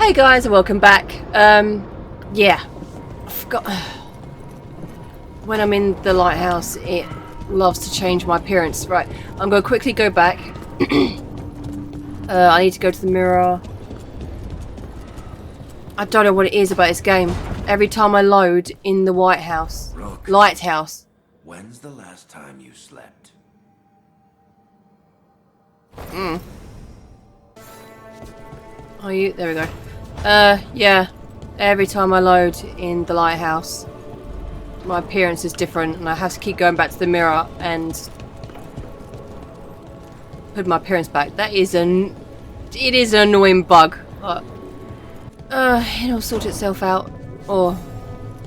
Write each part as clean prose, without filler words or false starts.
Hey guys, and welcome back. Yeah, I forgot. When I'm in the lighthouse, it loves to change my appearance. Right, I'm going to quickly go back. I need to go to the mirror. I don't know what it is about this game. Every time I load in the lighthouse. When's the last time you slept? Oh, there we go. Yeah. Every time I load in the lighthouse, my appearance is different, and I have to keep going back to the mirror and put my appearance back. It is an annoying bug. It'll sort itself out. Or,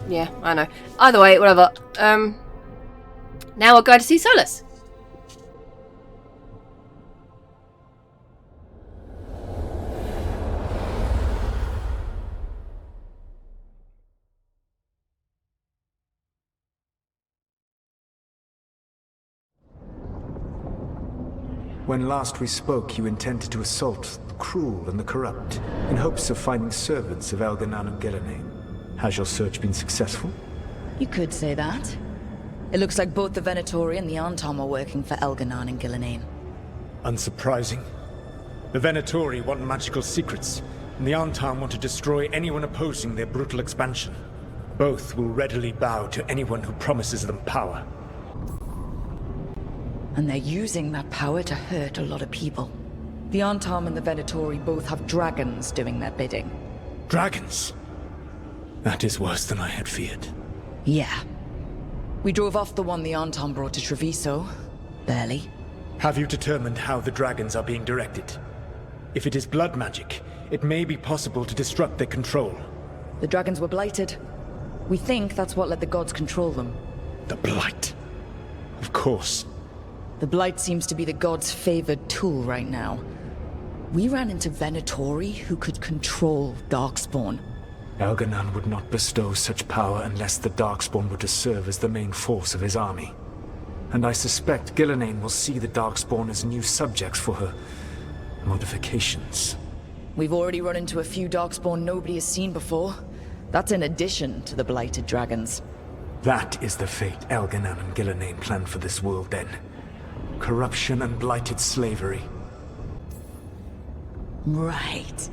yeah, I know. Either way, whatever. Now we'll go to see Solus. When last we spoke, you intended to assault the cruel and the corrupt, in hopes of finding servants of Aaaand and Gillenane. Has your search been successful? You could say that. It looks like both the Venatori and the Aaaand are working for Aaaand and Gillenane. Unsurprising. The Venatori want magical secrets, and the Aaaand want to destroy anyone opposing their brutal expansion. Both will readily bow to anyone who promises them power. And they're using that power to hurt a lot of people. The Aaaand and the Venatori both have dragons doing their bidding. Dragons? That is worse than I had feared. Yeah. We drove off the one the Aaaand brought to Treviso. Barely. Have you determined how the dragons are being directed? If it is blood magic, it may be possible to disrupt their control. The dragons were blighted. We think that's what let the gods control them. The Blight. Of course. The Blight seems to be the gods' favored tool right now. We ran into Venatori who could control Darkspawn. Aaaand would not bestow such power unless the Darkspawn were to serve as the main force of his army. And I suspect Gillenane will see the Darkspawn as new subjects for her modifications. We've already run into a few Darkspawn nobody has seen before. That's in addition to the blighted dragons. That is the fate Aaaand and Gillenane planned for this world then. Corruption and blighted slavery. Right.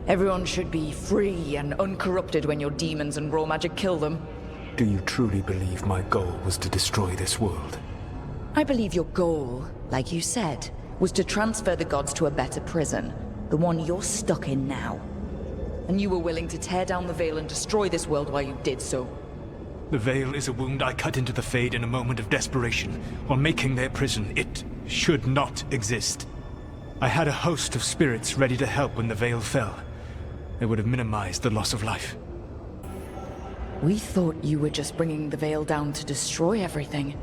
Everyone should be free and uncorrupted when your demons and raw magic kill them. Do you truly believe my goal was to destroy this world? I believe your goal, like you said, was to transfer the gods to a better prison. The one you're stuck in now. And you were willing to tear down the Veil and destroy this world while you did so. The Veil is a wound I cut into the Fade in a moment of desperation, while making their prison. It should not exist. I had a host of spirits ready to help when the Veil fell. They would have minimized the loss of life. We thought you were just bringing the Veil down to destroy everything.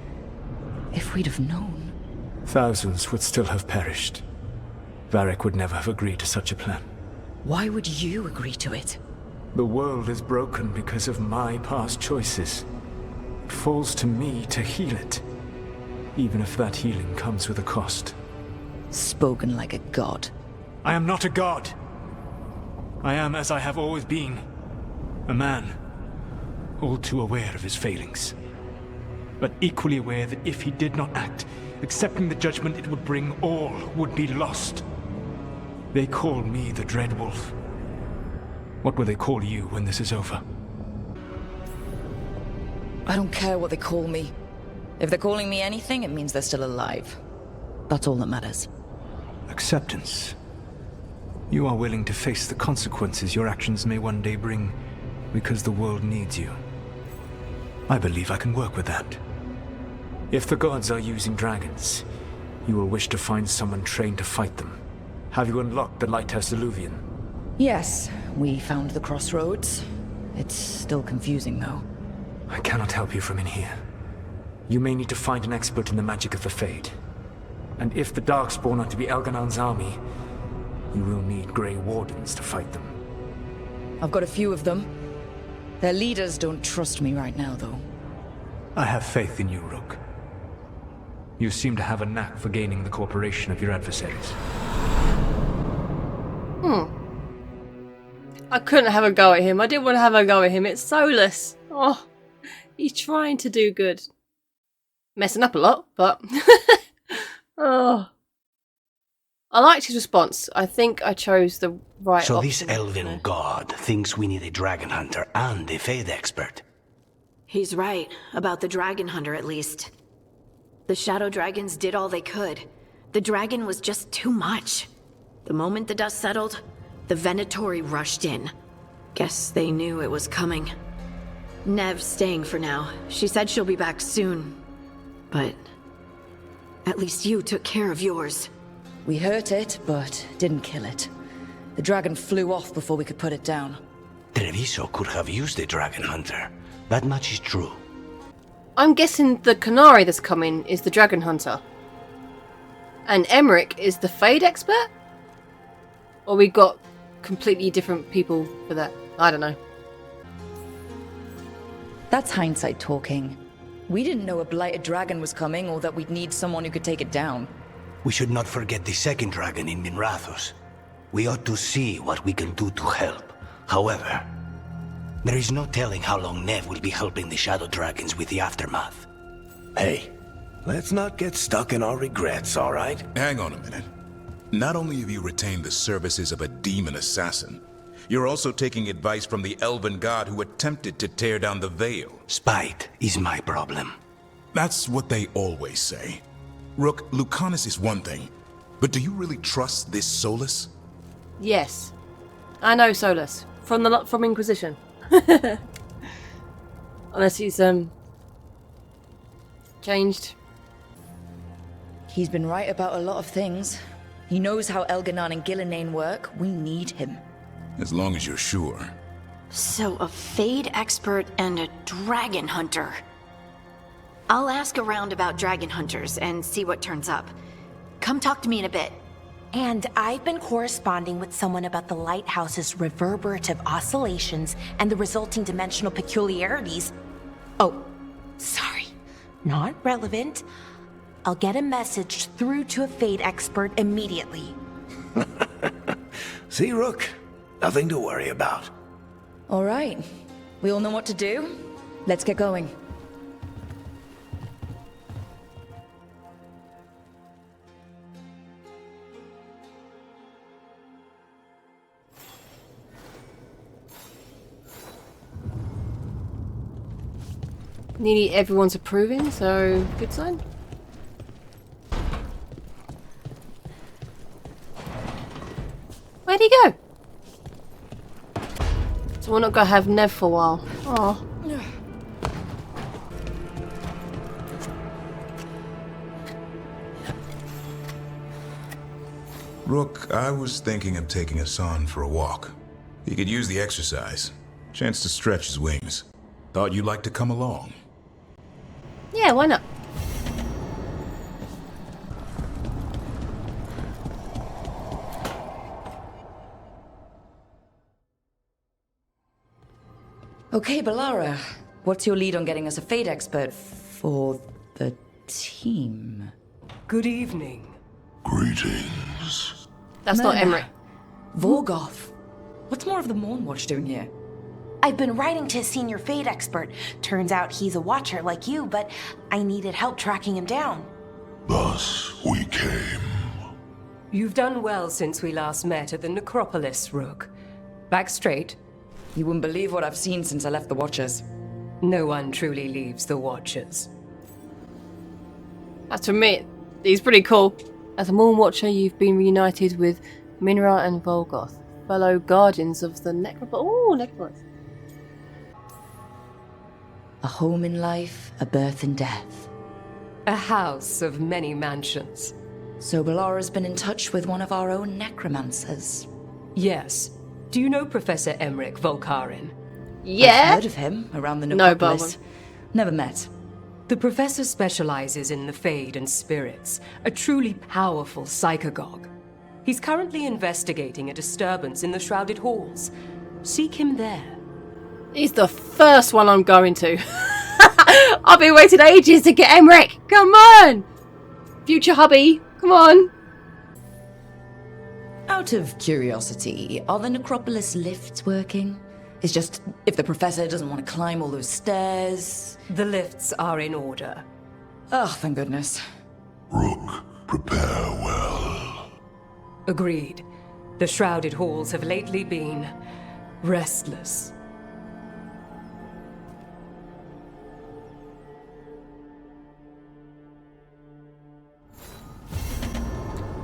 If we'd have known... Thousands would still have perished. Varric would never have agreed to such a plan. Why would you agree to it? The world is broken because of my past choices. It falls to me to heal it, even if that healing comes with a cost. Spoken like a god. I am not a god. I am as I have always been. A man, all too aware of his failings. But equally aware that if he did not act, accepting the judgment it would bring, all would be lost. They call me the Dread Wolf. What will they call you when this is over? I don't care what they call me. If they're calling me anything, it means they're still alive. That's all that matters. Acceptance. You are willing to face the consequences your actions may one day bring, because the world needs you. I believe I can work with that. If the gods are using dragons, you will wish to find someone trained to fight them. Have you unlocked the Lighthouse Illuvian? Yes, we found the crossroads. It's still confusing, though. I cannot help you from in here. You may need to find an expert in the magic of the Fade. And if the Darkspawn are to be Elganon's army, you will need Grey Wardens to fight them. I've got a few of them. Their leaders don't trust me right now, though. I have faith in you, Rook. You seem to have a knack for gaining the cooperation of your adversaries. I couldn't have a go at him. I didn't want to have a go at him. It's soulless. Oh, he's trying to do good. Messing up a lot, but... oh. I liked his response. I think I chose the right So option. this elven god thinks we need a dragon hunter and a Fade expert. He's right, about the dragon hunter at least. The shadow dragons did all they could. The dragon was just too much. The moment the dust settled, the Venatori rushed in. Guess they knew it was coming. Nev's staying for now. She said she'll be back soon. But at least you took care of yours. We hurt it, but didn't kill it. The dragon flew off before we could put it down. Treviso could have used a dragon hunter. That much is true. I'm guessing the Canary that's coming is the Dragon Hunter. And Emrich is the Fade expert? Or we got completely different people for that? I don't know. That's hindsight talking. We didn't know a blighted dragon was coming or that we'd need someone who could take it down. We should not forget the second dragon in Minrathos. We ought to see what we can do to help. However, there is no telling how long Nev will be helping the Shadow Dragons with the aftermath. Hey, let's not get stuck in our regrets, all right? Hang on a minute. Not only have you retained the services of a demon assassin, you're also taking advice from the elven god who attempted to tear down the Veil. Spite is my problem. That's what they always say. Rook, Lucanus is one thing, but do you really trust this Solus? Yes. I know Solus. From Inquisition. Unless he's changed. He's been right about a lot of things. He knows how Elganon and Gillinane work. We need him. As long as you're sure. So a Fade expert and a dragon hunter. I'll ask around about dragon hunters and see what turns up. Come talk to me in a bit. And I've been corresponding with someone about the lighthouse's reverberative oscillations and the resulting dimensional peculiarities. Oh, sorry. Not relevant. I'll get a message through to a Fade expert immediately. See, Rook? Nothing to worry about. All right. We all know what to do. Let's get going. Nearly everyone's approving, so good sign. Where'd he go? So we're not gonna have Nev for a while. Oh. Rook, I was thinking of taking Aaaand for a walk. He could use the exercise. Chance to stretch his wings. Thought you'd like to come along. Yeah, why not? Okay, Balara. What's your lead on getting us a Fade expert for the team? Good evening. Greetings. That's not Emrich. Vorgoth. What's more of the Mournwatch doing here? I've been writing to a senior Fade expert. Turns out he's a watcher like you, but I needed help tracking him down. Thus we came. You've done well since we last met at the Necropolis, Rook. Back straight. You wouldn't believe what I've seen since I left the Watchers. No one truly leaves the Watchers. That's from me. He's pretty cool. As a Moon Watcher, you've been reunited with Minra and Veilguard, fellow guardians of the Necropolis. Ooh, Necropolis. A home in life, a birth and death. A house of many mansions. So Balara's been in touch with one of our own necromancers. Yes. Do you know Professor Emrich Volkarin? Yeah. I've heard of him around the No, Necropolis. Never met. The professor specializes in the Fade and spirits, a truly powerful psychagogue. He's currently investigating a disturbance in the Shrouded Halls. Seek him there. He's the first one I'm going to. I've been waiting ages to get Emrich. Come on! Future hubby, come on. Out of curiosity, are the Necropolis lifts working? It's just, if the professor doesn't want to climb all those stairs... The lifts are in order. Oh, thank goodness. Rook, prepare well. Agreed. The shrouded halls have lately been restless.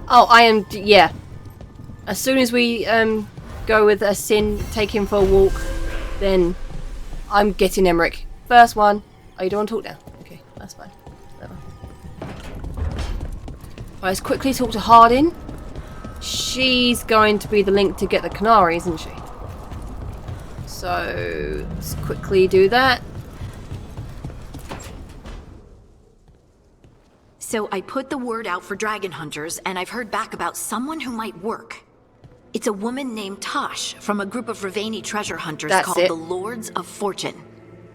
Oh, I am... yeah. As soon as we go with a Sin, take him for a walk, then I'm getting Emrich. First one. Oh, you don't want to talk now? Okay, that's fine. Whatever. Right, let's quickly talk to Hardin. She's going to be the link to get the Canary, isn't she? So, let's quickly do that. So I put the word out for dragon hunters, and I've heard back about someone who might work. It's a woman named Tosh from a group of Ravani treasure hunters called the Lords of Fortune.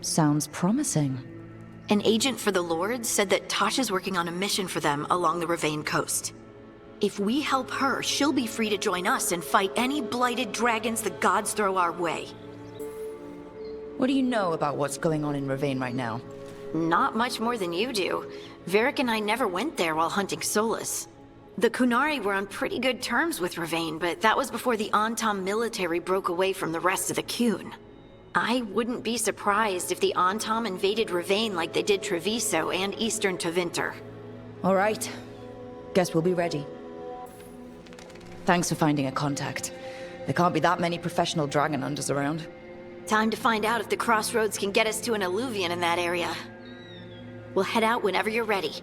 Sounds promising. An agent for the Lords said that Tosh is working on a mission for them along the Ravane coast. If we help her, she'll be free to join us and fight any blighted dragons the gods throw our way. What do you know about what's going on in Ravane right now? Not much more than you do. Varric and I never went there while hunting Solus. The Kunari were on pretty good terms with Ravane, but that was before the Aaaand military broke away from the rest of the Qun. I wouldn't be surprised if the Aaaand invaded Ravane like they did Treviso and Eastern Tevinter. All right. Guess we'll be ready. Thanks for finding a contact. There can't be that many professional dragon hunters around. Time to find out if the crossroads can get us to an alluvion in that area. We'll head out whenever you're ready.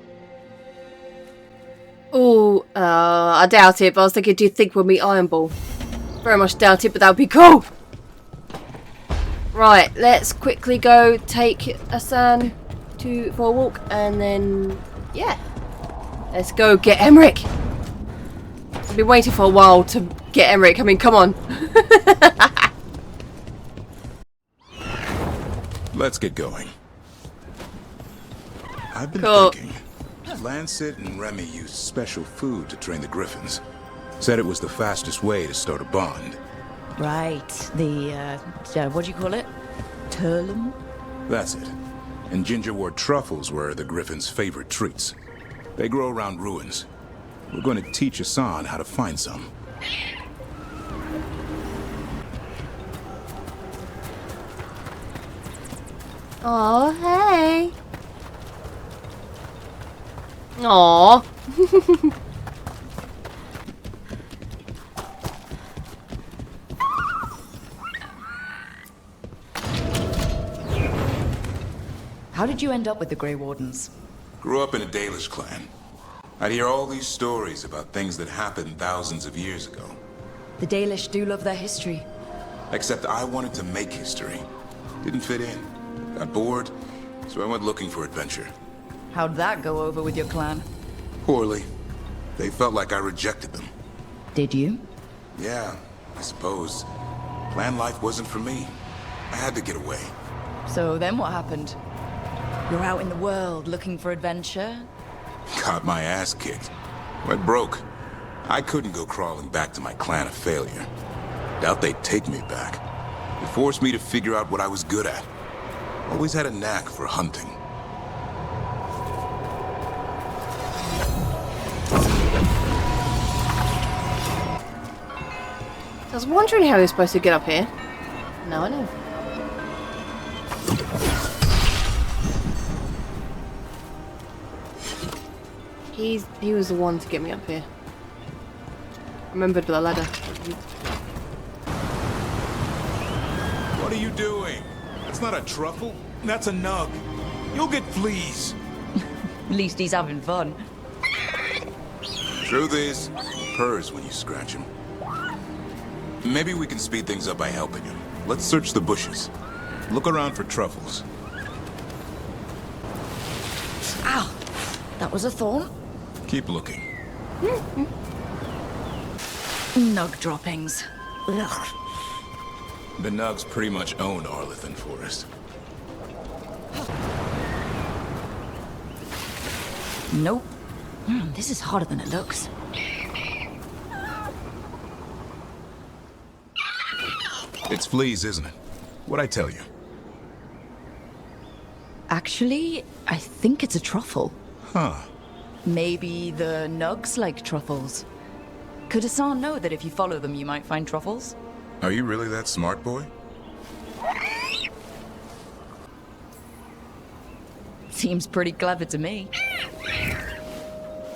Oh, I doubt it, but I was thinking, do you think we'll meet Iron Ball? Very much doubt it, but that would be cool! Right, let's quickly go take Aaaand for a walk, and then, yeah. Let's go get Emrich! I've been waiting for a while to get Emrich, I mean, come on. Let's get going. I've been thinking. Lancet and Remy used special food to train the griffins. Said it was the fastest way to start a bond. Right. The, what do you call it? Turlum? That's it. And gingerwort truffles were the griffins' favorite treats. They grow around ruins. We're going to teach Aaaand how to find some. Oh, hey. Aww. How did you end up with the Grey Wardens? Grew up in a Dalish clan. I'd hear all these stories about things that happened thousands of years ago. The Dalish do love their history. Except I wanted to make history. Didn't fit in. Got bored, so I went looking for adventure. How'd that go over with your clan? Poorly. They felt like I rejected them. Did you? Yeah, I suppose. Clan life wasn't for me. I had to get away. So then what happened? You're out in the world looking for adventure? Got my ass kicked. Went broke. I couldn't go crawling back to my clan of failure. Doubt they'd take me back. It forced me to figure out what I was good at. Always had a knack for hunting. I was wondering how he was supposed to get up here. Now I know. He was the one to get me up here. Remembered the ladder. What are you doing? That's not a truffle. That's a nug. You'll get fleas. At least he's having fun. Truth is, purrs when you scratch him. Maybe we can speed things up by helping him. Let's search the bushes. Look around for truffles. Ow! That was a thorn. Keep looking. Nug droppings. Ugh. The nugs pretty much own Arlithan Forest. Nope. This is harder than it looks. It's fleas, isn't it? What'd I tell you? Actually, I think it's a truffle. Huh. Maybe the nugs like truffles. Could Aaaand know that if you follow them, you might find truffles? Are you really that smart, boy? Seems pretty clever to me.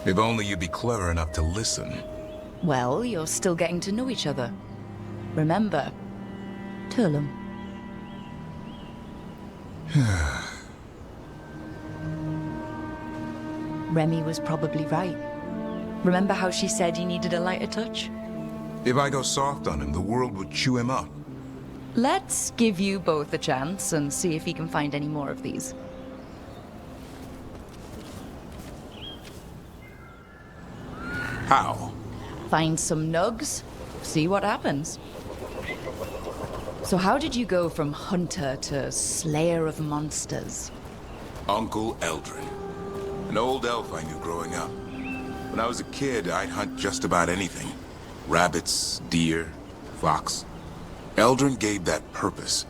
If only you'd be clever enough to listen. Well, you're still getting to know each other. Remember, Turlum. Remy was probably right. Remember how she said you needed a lighter touch? If I go soft on him, the world would chew him up. Let's give you both a chance and see if he can find any more of these. How? Find some nugs, see what happens. So how did you go from hunter to slayer of monsters? Uncle Eldrin. An old elf I knew growing up. When I was a kid, I'd hunt just about anything. Rabbits, deer, fox. Eldrin gave that purpose.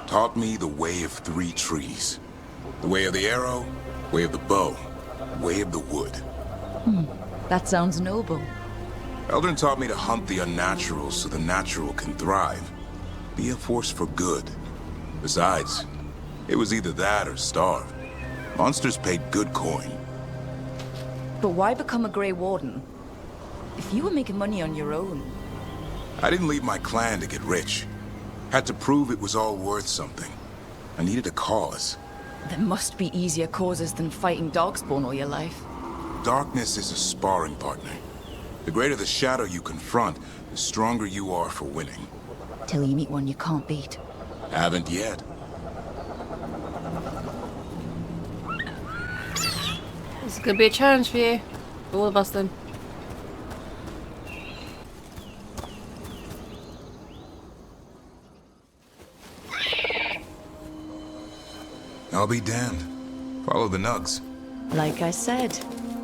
Taught me the way of 3 trees. The way of the arrow, way of the bow, way of the wood. That sounds noble. Eldrin taught me to hunt the unnatural so the natural can thrive. Be a force for good. Besides, it was either that or starve. Monsters paid good coin. But why become a Grey Warden? If you were making money on your own... I didn't leave my clan to get rich. Had to prove it was all worth something. I needed a cause. There must be easier causes than fighting Darkspawn all your life. Darkness is a sparring partner. The greater the shadow you confront, the stronger you are for winning. Till you meet one you can't beat. Haven't yet. This is gonna be a challenge for you. For all of us then. I'll be damned. Follow the nugs. Like I said,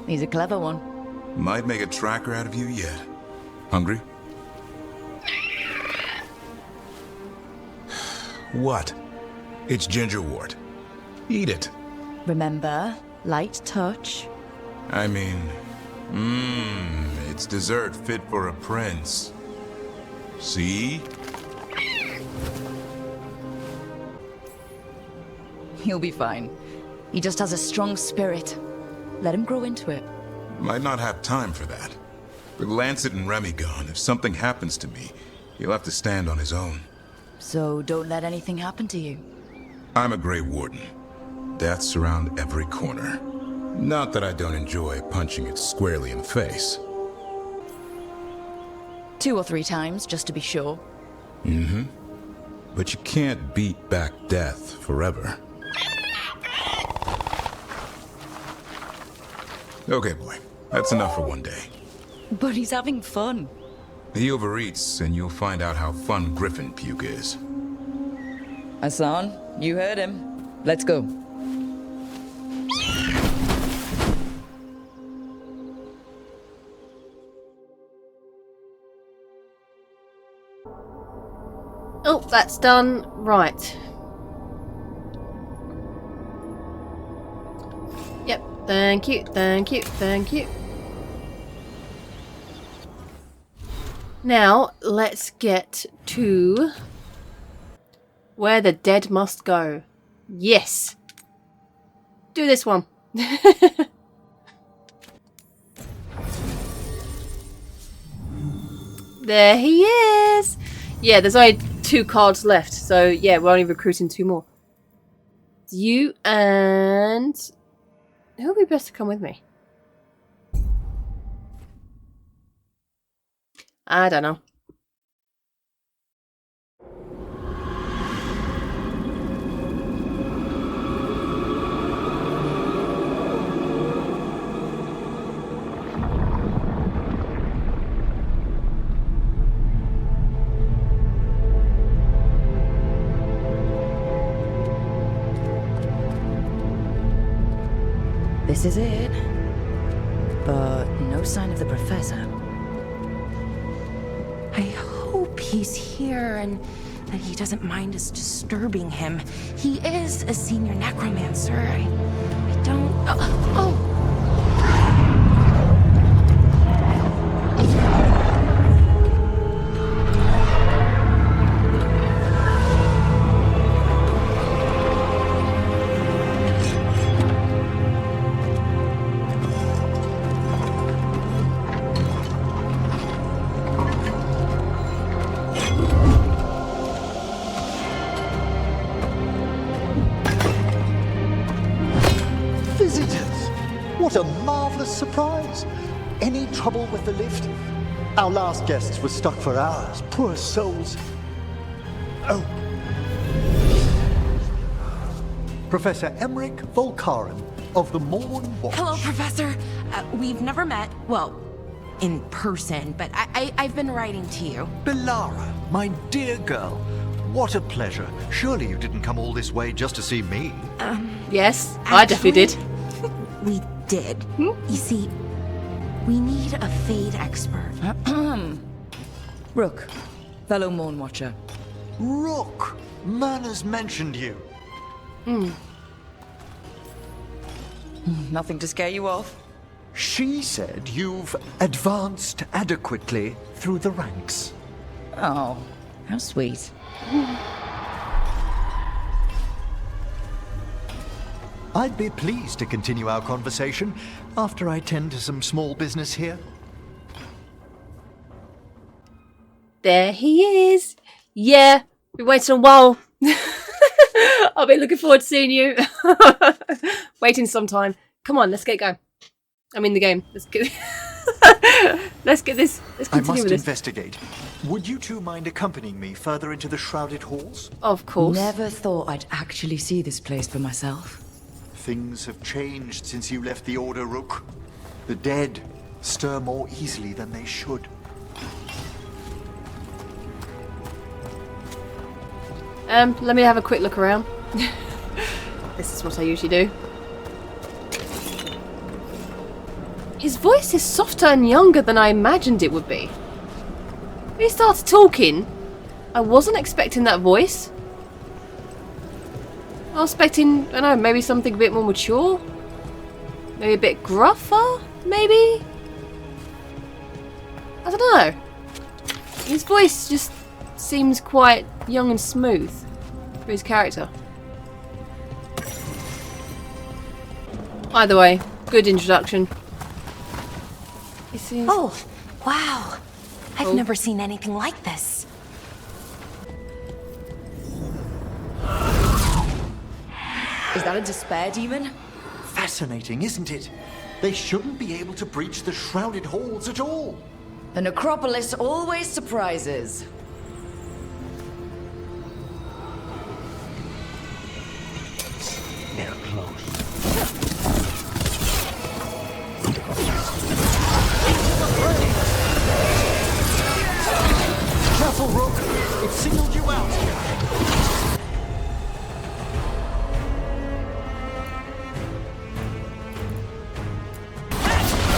he's a clever one. Might make a tracker out of you yet. Hungry? What? It's gingerwort. Eat it. Remember, light touch. I mean, it's dessert fit for a prince. See? He'll be fine. He just has a strong spirit. Let him grow into it. Might not have time for that. With Lancet and Remy gone, if something happens to me, he'll have to stand on his own. So don't let anything happen to you. I'm a Grey Warden. Death's around every corner. Not that I don't enjoy punching it squarely in the face. 2 or 3 times, just to be sure. But you can't beat back death forever. Okay, boy. That's enough for one day. But he's having fun. He overeats, and you'll find out how fun griffin puke is. Aaaand, you heard him. Let's go. Oh, that's done. Right. Yep. Thank you, thank you, thank you. Now, let's get to where the dead must go. Yes. Do this one. There he is. Yeah, there's only 2 cards left. So, yeah, we're only recruiting 2 more. You and... who would be best to come with me? I don't know. This is it. But no sign of the professor. I hope he's here and that he doesn't mind us disturbing him. He is a senior necromancer. I don't... Oh! What a marvelous surprise! Any trouble with the lift? Our last guests were stuck for hours. Poor souls. Oh. Professor Emrich Volkaren of the Morn Watch. Hello, Professor. We've never met, well, in person, but I've been writing to you. Belara, my dear girl. What a pleasure. Surely you didn't come all this way just to see me. Yes, I definitely did. We did. You see, we need a Fade expert. Rook, fellow Morn Watcher. Rook! Myrna's mentioned you. Nothing to scare you off? She said you've advanced adequately through the ranks. Oh, how sweet. I'd be pleased to continue our conversation after I tend to some small business here. There he is. Yeah, been waiting a while. I'll be looking forward to seeing you. Waiting some time. Come on, let's get going. I'm in the game. Let's get let's get this. Let's I continue must with this. investigate. Would you two mind accompanying me further into the shrouded halls? Of course. Never thought I'd actually see this place for myself. Things have changed since you left the Order, Rook. The dead stir more easily than they should. Let me have a quick look around. This is what I usually do. His voice is softer and younger than I imagined it would be. When he started talking, I wasn't expecting that voice. I was expecting, I don't know, maybe something a bit more mature? Maybe a bit gruffer? Maybe? I don't know. His voice just seems quite young and smooth for his character. Either way, good introduction. Oh, wow. I've never seen anything like this. Is that a despair demon? Fascinating, isn't it? They shouldn't be able to breach the shrouded halls at all. The necropolis always surprises. They're close. Careful, Rook! It signaled you out!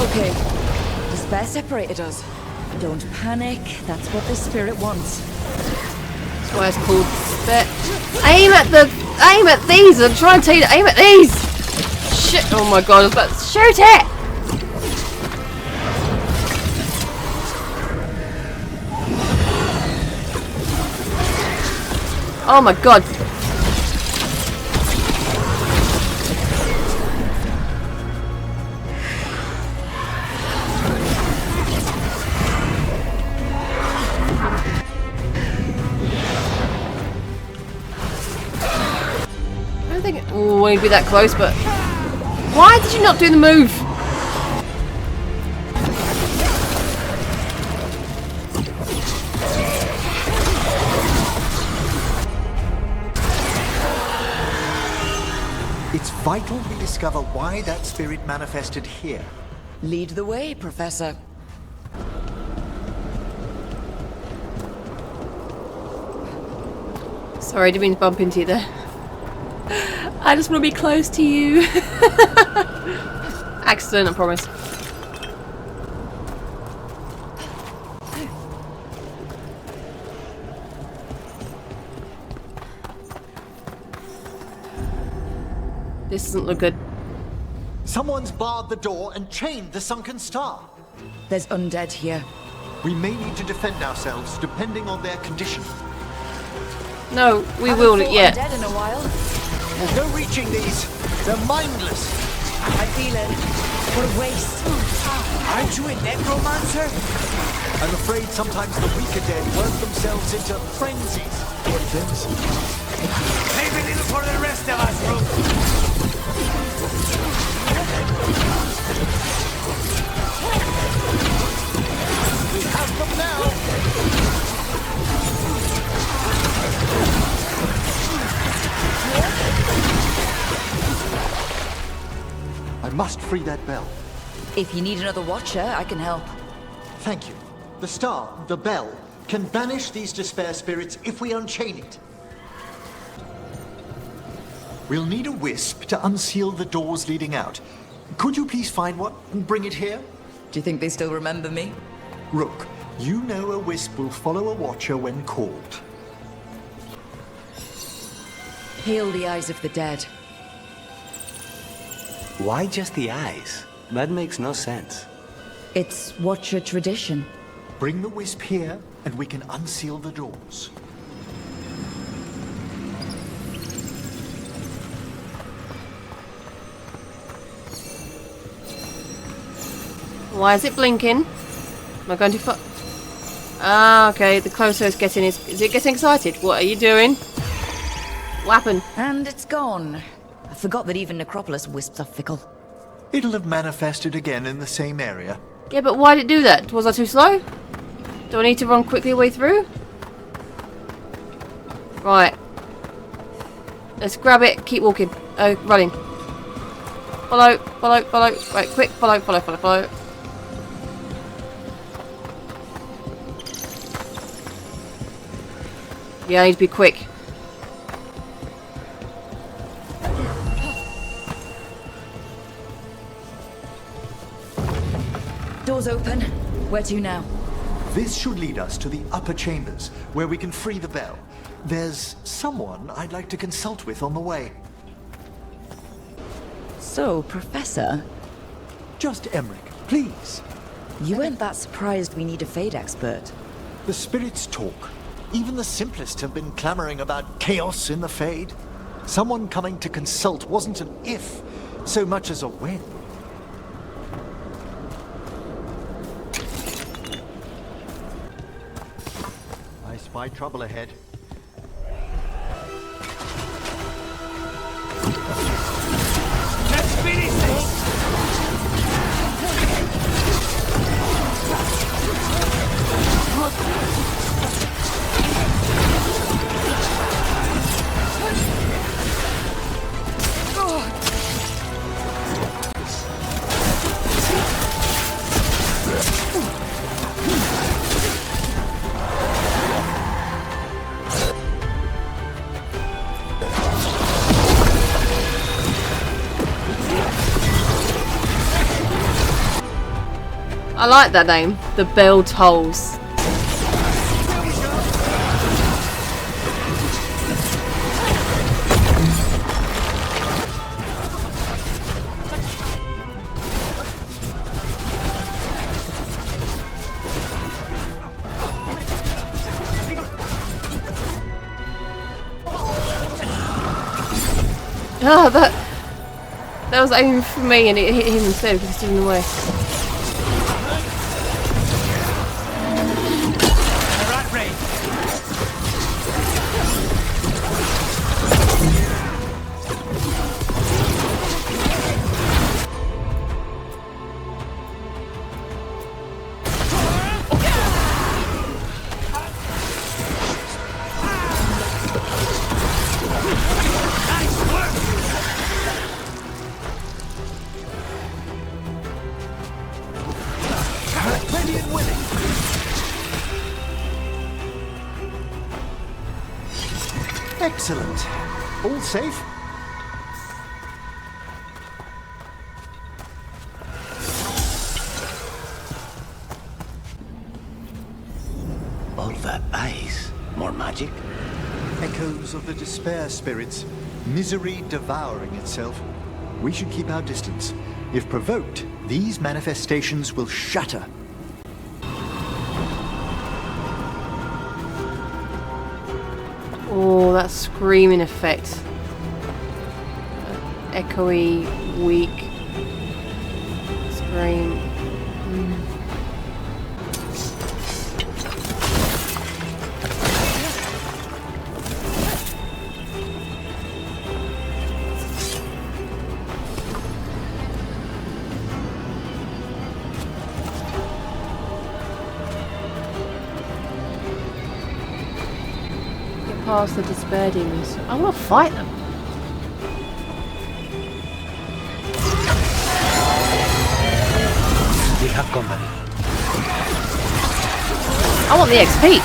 Okay, despair separated us. Don't panic, that's what the spirit wants. That's why it's called despair. Aim at these! I'm trying to tell you to aim at these! Shit! Oh my god, I was about to shoot it! Oh my god! I don't think it won't be that close, but why did you not do the move? It's vital we discover why that spirit manifested here. Lead the way, Professor. Sorry, I didn't mean to bump into you there. I just want to be close to you. Accident, I promise. This doesn't look good. Someone's barred the door and chained the sunken star. There's undead here. We may need to defend ourselves, depending on their condition. No, we will yet. Undead in a while. There's no reaching these. They're mindless. I feel it. What a waste. Aren't you a necromancer? I'm afraid sometimes the weaker dead work themselves into frenzies. Origins. Leave a little for the rest of us, Rook. We have them now. I must free that bell. If you need another watcher, I can help. Thank you. The star, the bell, can banish these despair spirits if we unchain it. We'll need a wisp to unseal the doors leading out. Could you please find one and bring it here? Do you think they still remember me? Rook, you know a wisp will follow a watcher when called. Heal the eyes of the dead. Why just the eyes? That makes no sense. It's watcher tradition. Bring the wisp here, and we can unseal the doors. Why is it blinking? Am I going too far? Ah, okay. The closer it's getting, is it getting excited? What are you doing? What happened? And it's gone. I forgot that even Necropolis wisps are fickle. It'll have manifested again in the same area. Yeah, but why did it do that? Was I too slow? Do I need to run quickly way through? Right. Let's grab it. Keep walking. Running. Follow, follow, follow. Right, quick. Follow, follow, follow, follow. Yeah, I need to be quick. Doors open. Where to now? This should lead us to the upper chambers, where we can free the bell. There's someone I'd like to consult with on the way. So, Professor? Just Emrich, please. You weren't that surprised we need a Fade expert. The spirits talk. Even the simplest have been clamoring about chaos in the Fade. Someone coming to consult wasn't an if, so much as a when. I spy trouble ahead. Let's finish this! I like that name. The Bell Tolls. Oh, that was aiming for me and it hit him instead because he's in the way. Excellent. All safe? All that ice. More magic? Echoes of the despair spirits. Misery devouring itself. We should keep our distance. If provoked, these manifestations will shatter. Oh, that screaming effect. Echoey, weak scream. Get past the despair demons. I want to fight them. We have company. I want the XP.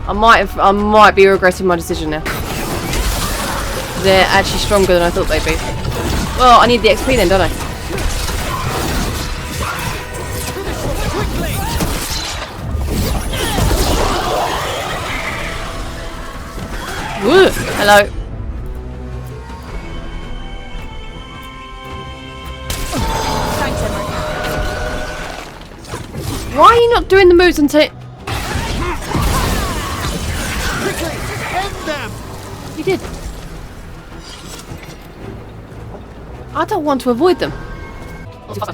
I might be regretting my decision now. They're actually stronger than I thought they'd be. Well, I need the XP then, don't I? Woo! Hello. Thanks, Emrich. Why are you not doing the moves until... Quickly! End them! You did. I don't want to avoid them. I just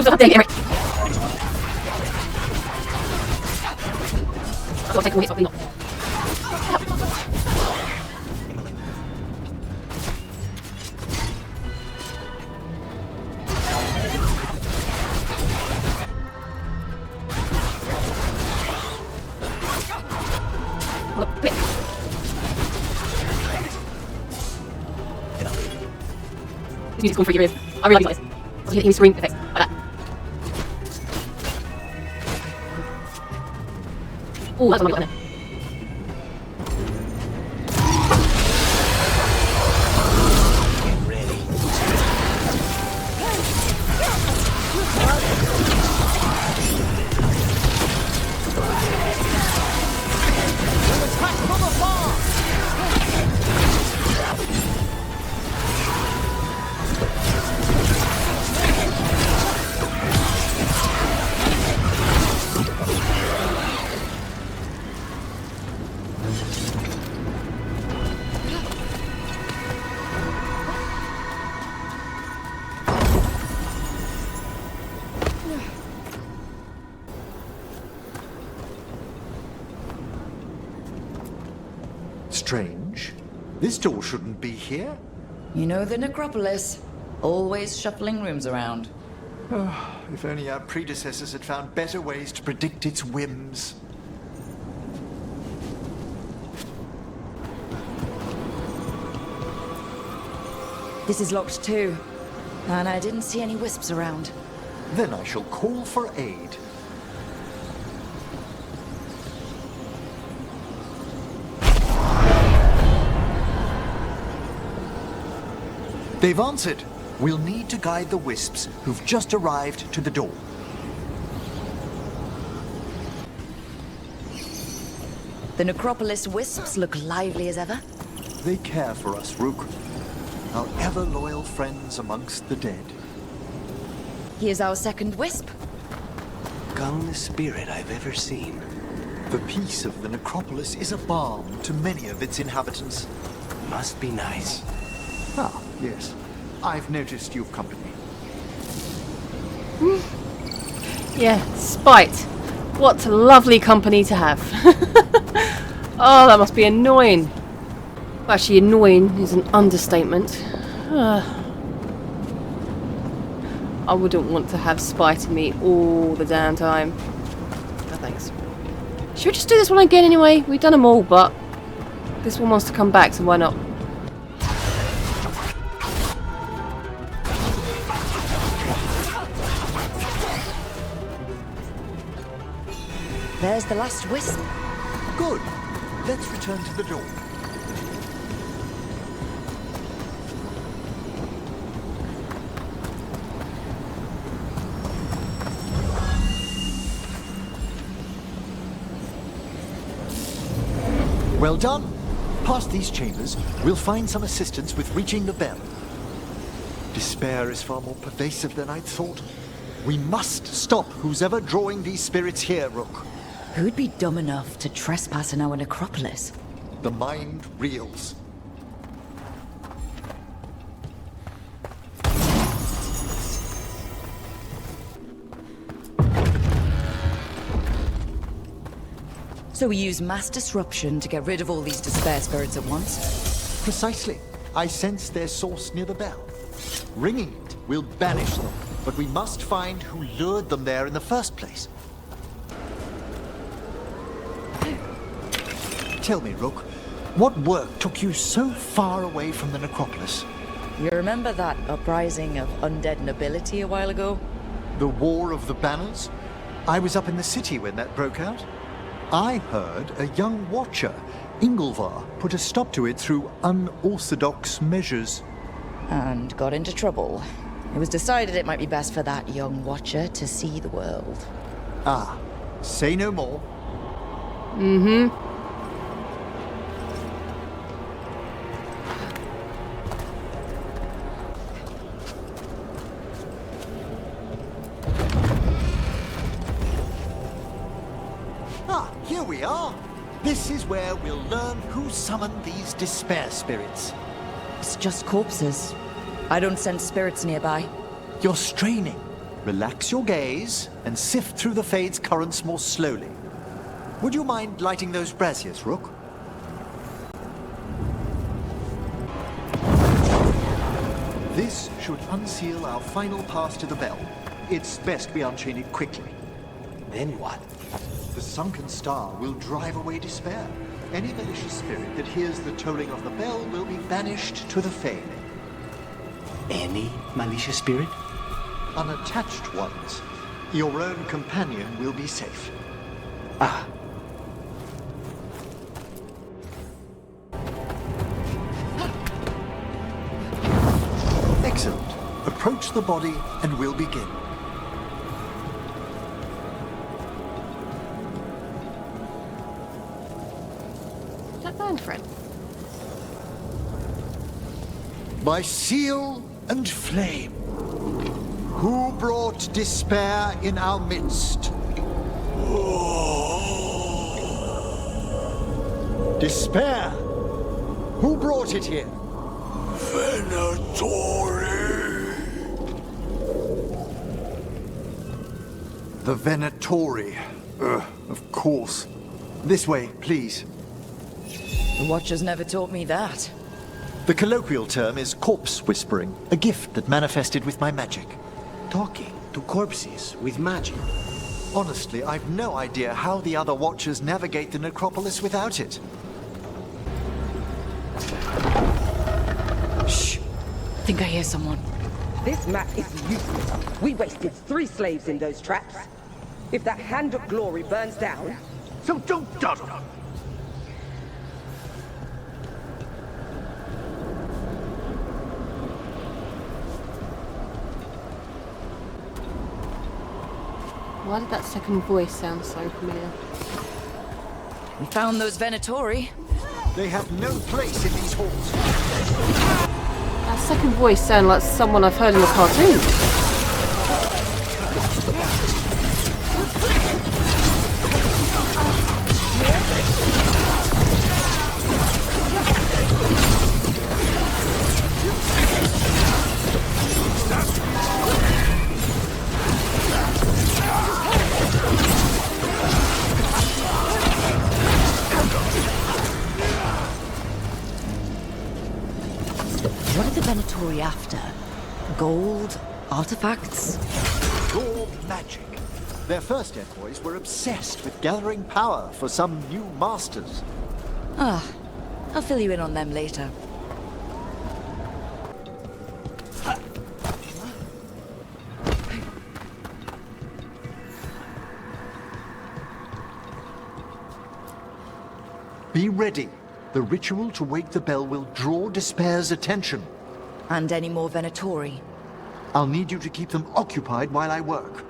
have to Emrich. I'll take away something. This music's going for your ears. I really like this. I'll hear the scream effects like that. Oh, that's what I got in there. Strange. This door shouldn't be here. You know the necropolis. Always shuffling rooms around. Oh, if only our predecessors had found better ways to predict its whims. This is locked too. And I didn't see any wisps around. Then I shall call for aid. They've answered. We'll need to guide the wisps who've just arrived to the door. The necropolis wisps look lively as ever. They care for us, Rook. Our ever-loyal friends amongst the dead. Here's our second wisp. Calmest spirit I've ever seen. The peace of the necropolis is a balm to many of its inhabitants. Must be nice. Ah, yes. I've noticed you've company. Yeah, spite. What lovely company to have. Oh, that must be annoying. Well, actually, annoying is an understatement. I wouldn't want to have spite in me all the damn time. No thanks. Should we just do this one again anyway? We've done them all, but this one wants to come back, so why not? There's the last wisp. Good. Let's return to the door. Well done. Past these chambers, we'll find some assistance with reaching the bell. Despair is far more pervasive than I'd thought. We must stop who's ever drawing these spirits here, Rook. Who'd be dumb enough to trespass in our necropolis? The mind reels. So we use mass disruption to get rid of all these despair spirits at once? Precisely. I sense their source near the bell. Ringing it will banish them, but we must find who lured them there in the first place. Tell me, Rook, what work took you so far away from the necropolis? You remember that uprising of undead nobility a while ago? The War of the Banners? I was up in the city when that broke out. I heard a young watcher, Ingolvar, put a stop to it through unorthodox measures. And got into trouble. It was decided it might be best for that young watcher to see the world. Ah, say no more. Mm-hmm. Here we are. This is where we'll learn who summoned these despair spirits. It's just corpses. I don't sense spirits nearby. You're straining. Relax your gaze and sift through the Fade's currents more slowly. Would you mind lighting those braziers, Rook? This should unseal our final pass to the bell. It's best we unchain it quickly. Then what? The sunken star will drive away despair. Any malicious spirit that hears the tolling of the bell will be banished to the Fade. Any malicious spirit? Unattached ones. Your own companion will be safe. Ah. Excellent. Approach the body and we'll begin. Friend. By seal and flame, who brought despair in our midst? Despair? Who brought it here? Venatori. The Venatori. Of course. This way, please. The Watchers never taught me that. The colloquial term is corpse whispering, a gift that manifested with my magic. Talking to corpses with magic. Honestly, I've no idea how the other Watchers navigate the necropolis without it. Shh! Think I hear someone. This map is useless. We wasted 3 slaves in those traps. If that Hand of Glory burns down... So don't dawdle. Why did that second voice sound so familiar? We found those Venatori. They have no place in these halls. That second voice sounded like someone I've heard in a cartoon. What are the Venatori after? Gold? Artifacts? Raw magic. Their first envoys were obsessed with gathering power for some new masters. Ah, I'll fill you in on them later. Be ready. The ritual to wake the bell will draw Despair's attention. And any more Venatori? I'll need you to keep them occupied while I work.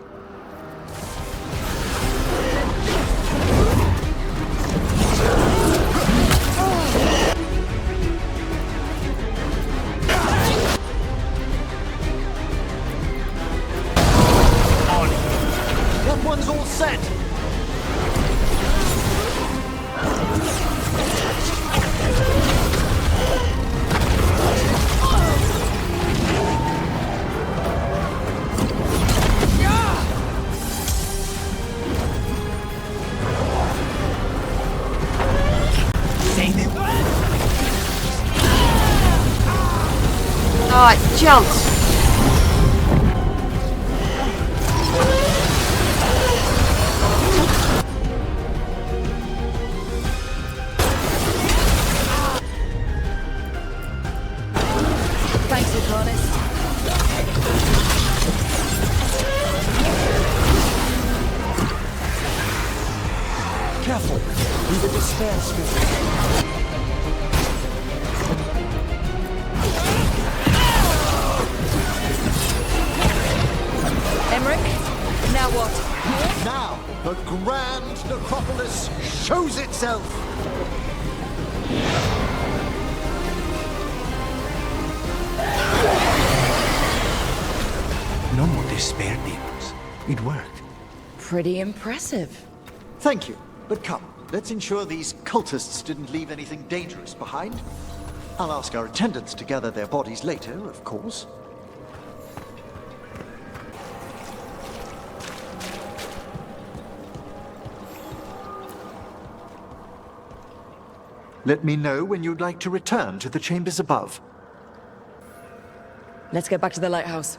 Alright, jumped. Thanks, Aaaand. Careful. He's a despair spirit. Emrich, now what? Now, the grand necropolis shows itself! No more despair, demons. It worked. Pretty impressive. Thank you, but come, let's ensure these cultists didn't leave anything dangerous behind. I'll ask our attendants to gather their bodies later, of course. Let me know when you'd like to return to the chambers above. Let's get back to the lighthouse.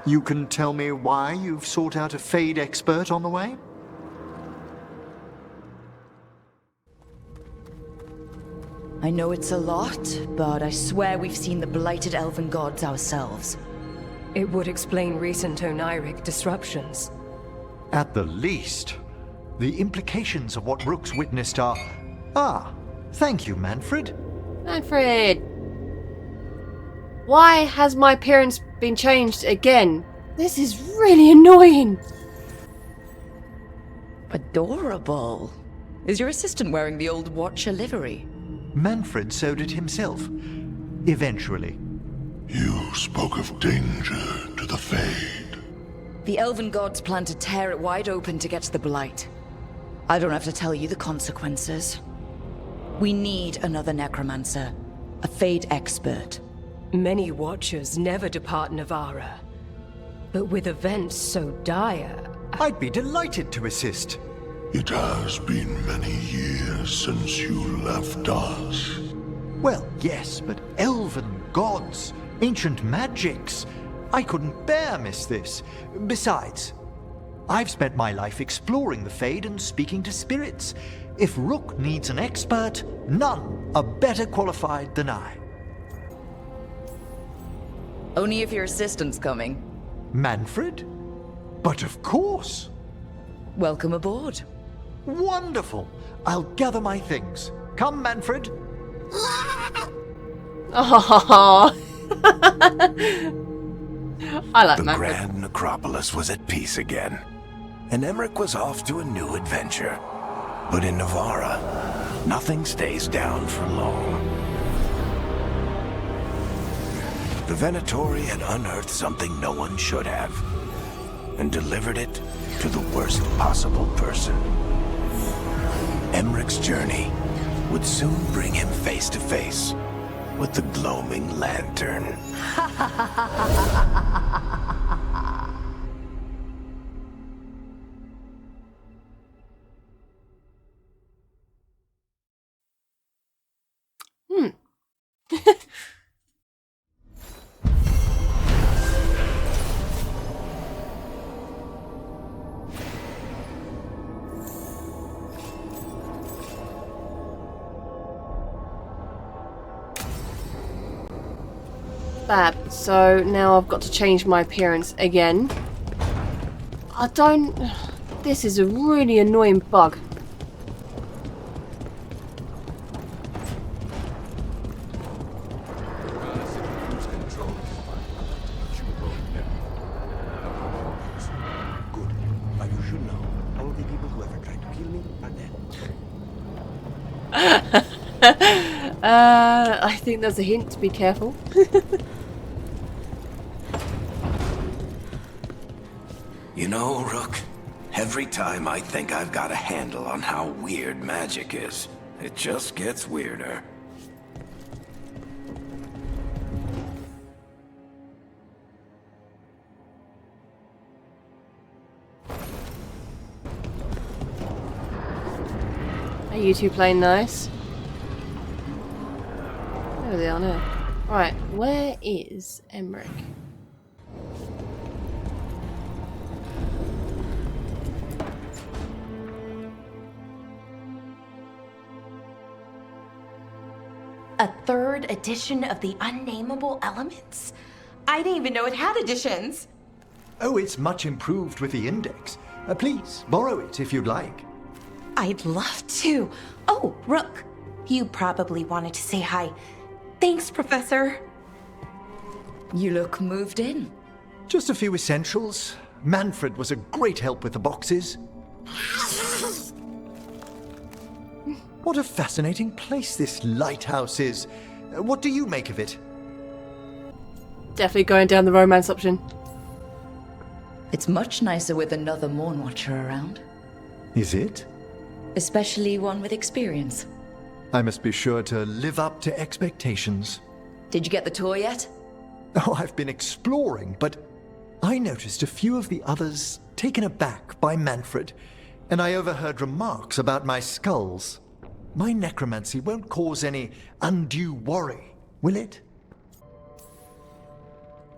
You can tell me why you've sought out a Fade expert on the way? I know it's a lot, but I swear we've seen the blighted elven gods ourselves. It would explain recent oniric disruptions. At the least, the implications of what Rook's witnessed are... Ah, thank you, Manfred. Manfred! Why has my appearance been changed again? This is really annoying. Adorable. Is your assistant wearing the old Watcher livery? Manfred sewed it himself. Eventually. You spoke of danger to the Fade. The elven gods plan to tear it wide open to get to the Blight. I don't have to tell you the consequences. We need another necromancer. A Fade expert. Many Watchers never depart Navara. But with events so dire... I'd be delighted to assist. It has been many years since you left us. Well, yes, but elven gods, ancient magics. I couldn't bear miss this. Besides, I've spent my life exploring the Fade and speaking to spirits. If Rook needs an expert, none are better qualified than I. Only if your assistant's coming. Manfred? But of course. Welcome aboard. Wonderful. I'll gather my things. Come, Manfred. Oh. I like the Manfred. Grand Necropolis was at peace again, and Emrich was off to a new adventure. But in Navara, nothing stays down for long. The Venatori had unearthed something no one should have, and delivered it to the worst possible person. Emrich's journey would soon bring him face to face with the gloaming lantern. Fab. So now I've got to change my appearance again. I don't... This is a really annoying bug. Good. But you should know, all the people who ever tried to kill me are dead. I think there's a hint. Be careful. You know, Rook, every time I think I've got a handle on how weird magic is, it just gets weirder. Are you two playing nice? There they are now. Right, where is Emrich? A third edition of the Unnameable Elements? I didn't even know it had editions. Oh, it's much improved with the index. Please, borrow it if you'd like. I'd love to. Oh, Rook, you probably wanted to say hi. Thanks, Professor. You look moved in. Just a few essentials. Manfred was a great help with the boxes. What a fascinating place this lighthouse is. What do you make of it? Definitely going down the romance option. It's much nicer with another Morn Watcher around. Is it? Especially one with experience. I must be sure to live up to expectations. Did you get the tour yet? Oh, I've been exploring, but I noticed a few of the others taken aback by Manfred, and I overheard remarks about my skulls. My necromancy won't cause any undue worry, will it?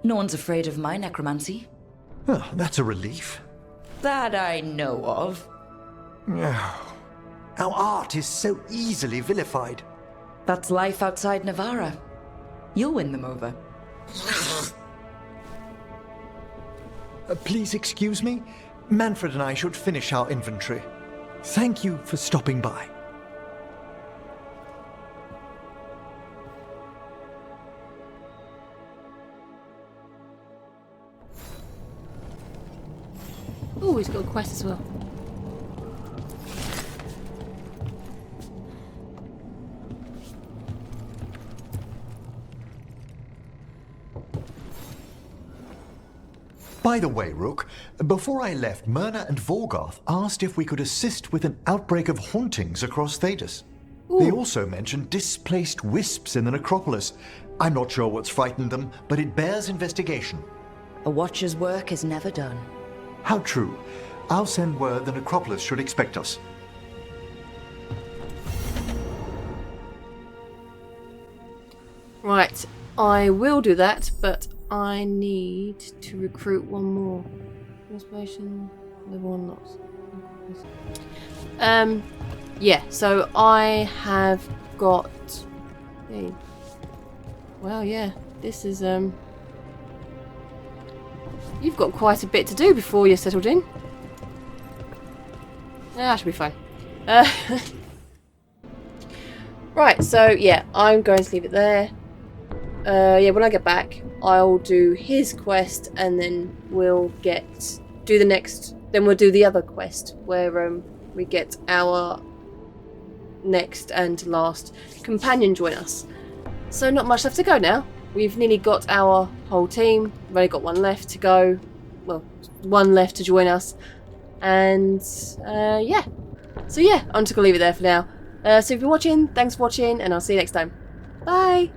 No one's afraid of my necromancy. Oh, that's a relief. That I know of. Our art is so easily vilified. That's life outside Navarra. You'll win them over. Please excuse me. Manfred and I should finish our inventory. Thank you for stopping by. Oh, he's got a quest as well. By the way, Rook, before I left, Myrna and Veilguard asked if we could assist with an outbreak of hauntings across Thedas. They also mentioned displaced wisps in the necropolis. I'm not sure what's frightened them, but it bears investigation. A Watcher's work is never done. How true. I'll send word the necropolis should expect us. Right, I will do that, but I need to recruit one more. Inspiration, level 1 not. Yeah, so I have got... Hey. Well, yeah, this is, you've got quite a bit to do before you're settled in. Yeah, that should be fine. Right, so yeah, I'm going to leave it there. Yeah, when I get back, I'll do his quest, and then we'll do the next. Then we'll do the other quest where we get our next and last companion join us. So not much left to go now. We've nearly got our whole team. We've only got one left to go. Well, one left to join us, and yeah. So yeah, I'm just gonna leave it there for now. So if you're watching, thanks for watching, and I'll see you next time. Bye.